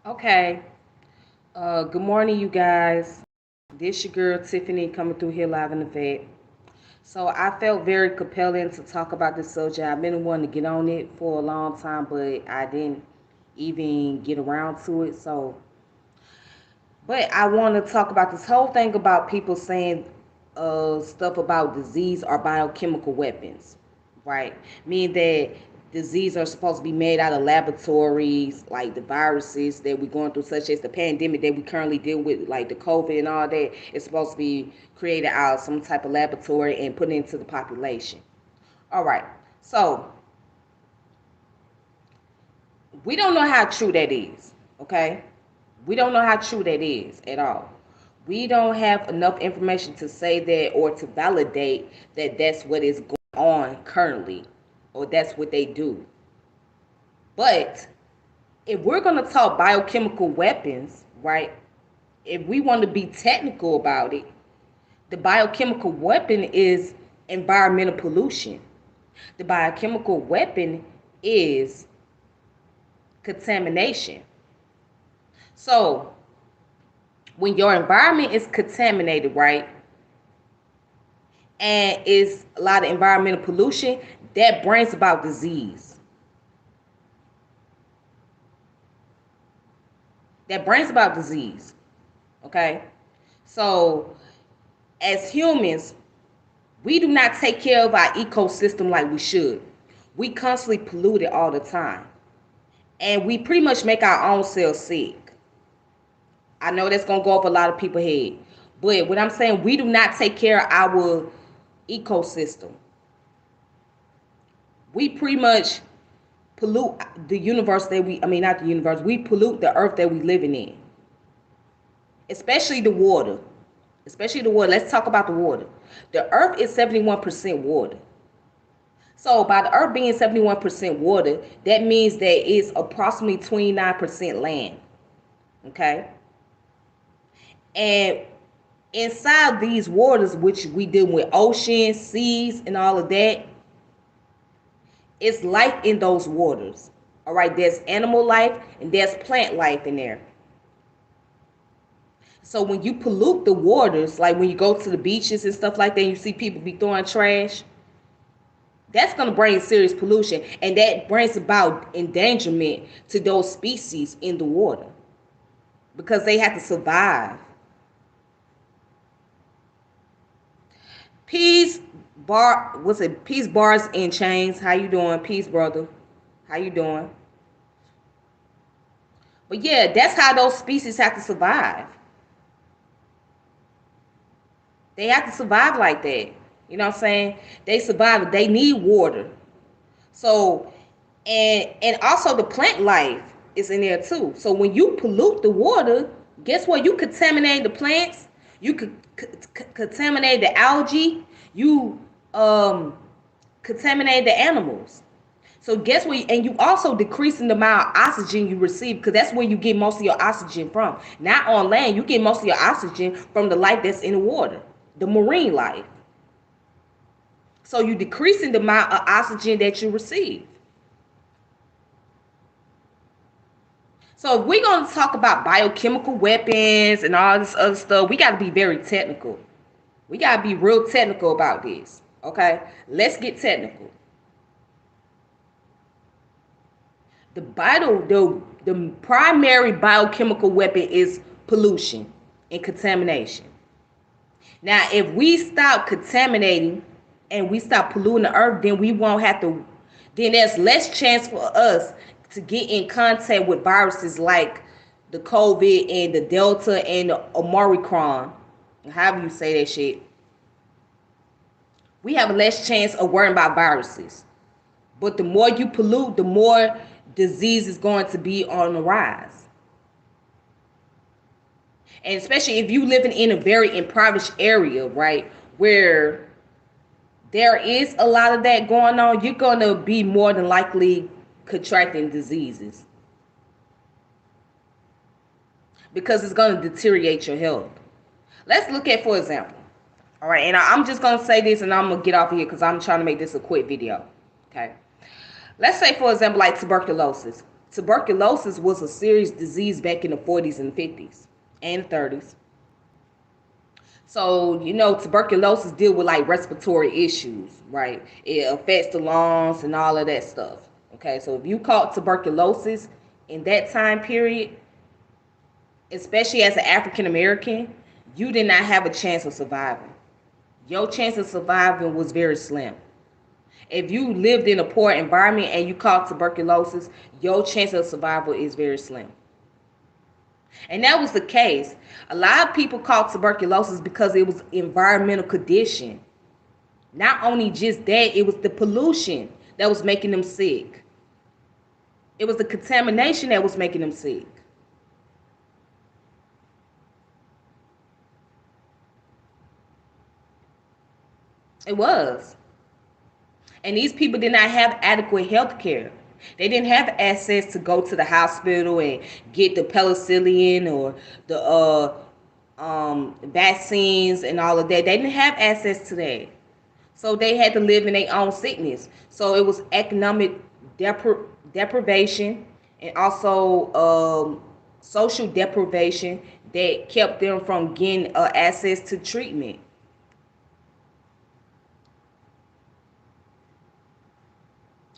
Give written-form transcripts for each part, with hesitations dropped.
Okay. Good morning, you guys. This your girl Tiffany coming through here live in effect. So I felt very compelling to talk about this subject. I've been wanting to get on it for a long time, but I didn't even get around to it. But I want to talk about this whole thing about people saying stuff about disease or biochemical weapons, right? Meaning that disease are supposed to be made out of laboratories, like the viruses that we're going through, such as the pandemic that we currently deal with, like the COVID and all that. It's supposed to be created out of some type of laboratory and put into the population. All right. So we don't know how true that is, okay? We don't know how true that is at all. We don't have enough information to say that or to validate that that's what is going on currently or that's what they do. But if we're going to talk biochemical weapons, right? If we want to be technical about it, the biochemical weapon is environmental pollution. The biochemical weapon is contamination. So, when your environment is contaminated, right, and is a lot of environmental pollution, that brings about disease. That brings about disease. Okay? So, as humans, we do not take care of our ecosystem like we should. We constantly pollute it all the time. And we pretty much make our own selves sick. I know that's going to go up a lot of people's head. But what I'm saying, we do not take care of our ecosystem. We pretty much pollute the universe that not the universe, we pollute the earth that we living in. Especially the water. Especially the water. Let's talk about the water. The earth is 71% water. So by the earth being 71% water, that means that it's approximately 29% land. Okay? And inside these waters, which we deal with oceans, seas, and all of that, it's life in those waters. All right, there's animal life and there's plant life in there. So when you pollute the waters, like when you go to the beaches and stuff like that, and you see people be throwing trash, that's going to bring serious pollution, and that brings about endangerment to those species in the water because they have to survive. Peace bars and chains. How you doing? Peace, brother. How you doing? But yeah, that's how those species have to survive. They have to survive like that. You know what I'm saying? They survive. They need water. So, and also the plant life is in there too. So when you pollute the water, guess what? You contaminate the plants. You could contaminate the algae. You contaminate the animals. So guess what? And you also decreasing the amount of oxygen you receive because that's where you get most of your oxygen from. Not on land. You get most of your oxygen from the life that's in the water, the marine life. So you decreasing the amount of oxygen that you receive. So if we're going to talk about biochemical weapons and all this other stuff, we got to be very technical. We got to be real technical about this. Okay? Let's get technical. The primary biochemical weapon is pollution and contamination. Now, if we stop contaminating and we stop polluting the earth, then we won't have to, then there's less chance for us to get in contact with viruses like the COVID and the Delta and the Omicron, however you say that shit. We have less chance of worrying about viruses. But the more you pollute, the more disease is going to be on the rise. And especially if you living in a very impoverished area, right, where there is a lot of that going on, you're going to be more than likely contracting diseases because it's going to deteriorate your health. Let's look at, for example, all right, and I'm just going to say this and I'm going to get off of here because I'm trying to make this a quick video, okay? Let's say, for example, like tuberculosis. Tuberculosis was a serious disease back in the 40s and 50s and 30s. So, tuberculosis deal with like respiratory issues, right? It affects the lungs and all of that stuff. Okay, so if you caught tuberculosis in that time period, especially as an African American, you did not have a chance of surviving. Your chance of surviving was very slim. If you lived in a poor environment and you caught tuberculosis, your chance of survival is very slim. And that was the case. A lot of people caught tuberculosis because it was environmental condition. Not only just that, it was the pollution that was making them sick. It was the contamination that was making them sick. It was. And these people did not have adequate health care. They didn't have access to go to the hospital and get the penicillin or the vaccines and all of that. They didn't have access to that. So they had to live in their own sickness. So it was economic deprivation and also social deprivation that kept them from getting access to treatment.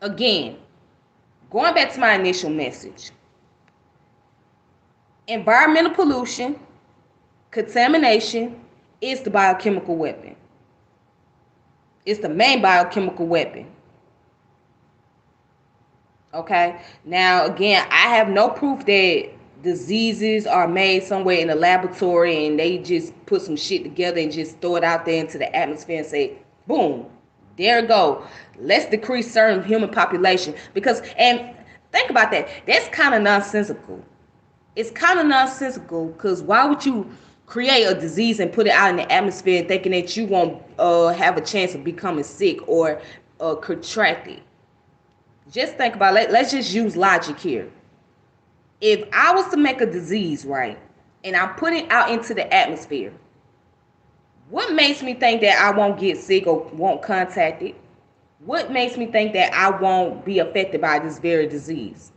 Again, going back to my initial message, environmental pollution, contamination is the biochemical weapon. It's the main biochemical weapon. Okay? Now, again, I have no proof that diseases are made somewhere in a laboratory and they just put some shit together and just throw it out there into the atmosphere and say, boom, there it go. Let's decrease certain human population. And think about that. That's kind of nonsensical. It's kind of nonsensical because why would you create a disease and put it out in the atmosphere thinking that you won't have a chance of becoming sick or contract it? Just think about it. Let's just use logic here. If I was to make a disease, right, and I put it out into the atmosphere, what makes me think that I won't get sick or won't contact it? What makes me think that I won't be affected by this very disease?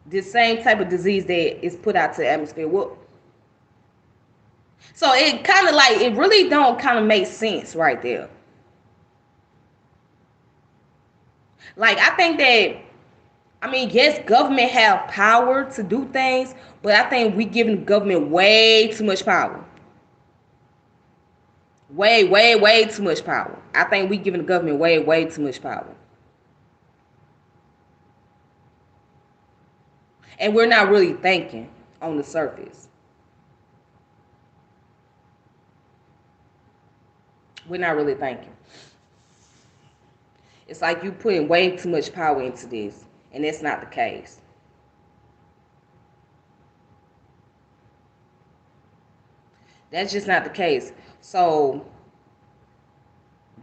This same type of disease that is put out to the atmosphere. So it kind of like, it really don't kind of make sense right there. Like, I think that, yes, government have power to do things, but I think we giving the government way too much power. Way, way, way too much power. I think we giving the government way, way too much power. And we're not really thinking on the surface. We're not really thinking. It's like you putting way too much power into this, and that's not the case. That's just not the case. So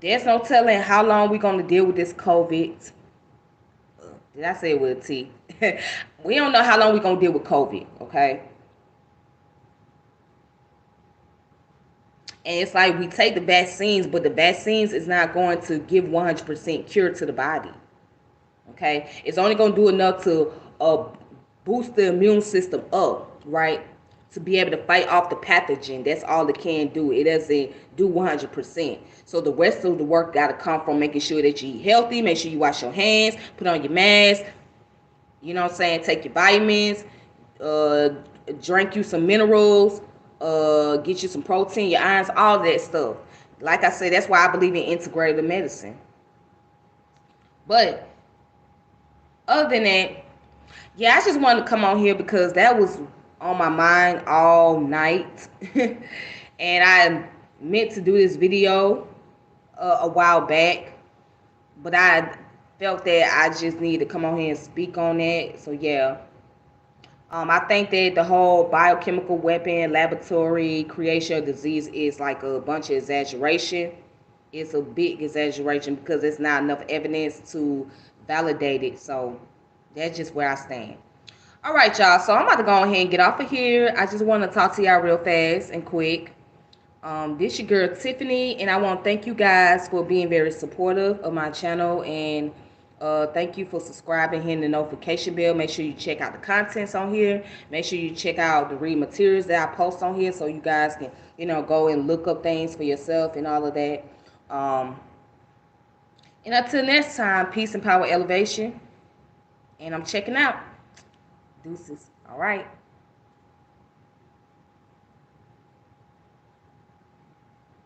there's no telling how long we're going to deal with this COVID. Did I say it with a T? We don't know how long we're going to deal with COVID, okay? And it's like we take the vaccines, but the vaccines is not going to give 100% cure to the body, okay? It's only going to do enough to boost the immune system up, right? To be able to fight off the pathogen. That's all it can do. It doesn't do 100%. So the rest of the work got to come from making sure that you eat healthy, make sure you wash your hands, put on your mask, you know what I'm saying, take your vitamins, drink you some minerals, get you some protein, your irons, all that stuff. Like I said, that's why I believe in integrative medicine. But other than that, yeah, I just wanted to come on here because that was on my mind all night. And I meant to do this video a while back, but I felt that I just needed to come on here and speak on that. So yeah, I think that the whole biochemical weapon laboratory creation of disease is like a bunch of exaggeration. It's a big exaggeration because there's not enough evidence to validate it. So that's just where I stand. All right, y'all. So I'm about to go ahead and get off of here. I just want to talk to y'all real fast and quick. This your girl Tiffany, and I want to thank you guys for being very supportive of my channel and Thank you for subscribing, hitting the notification bell. Make sure you check out the contents on here. Make sure you check out the read materials that I post on here, so you guys can, go and look up things for yourself and all of that. And until next time, peace and power elevation. And I'm checking out. Deuces. All right.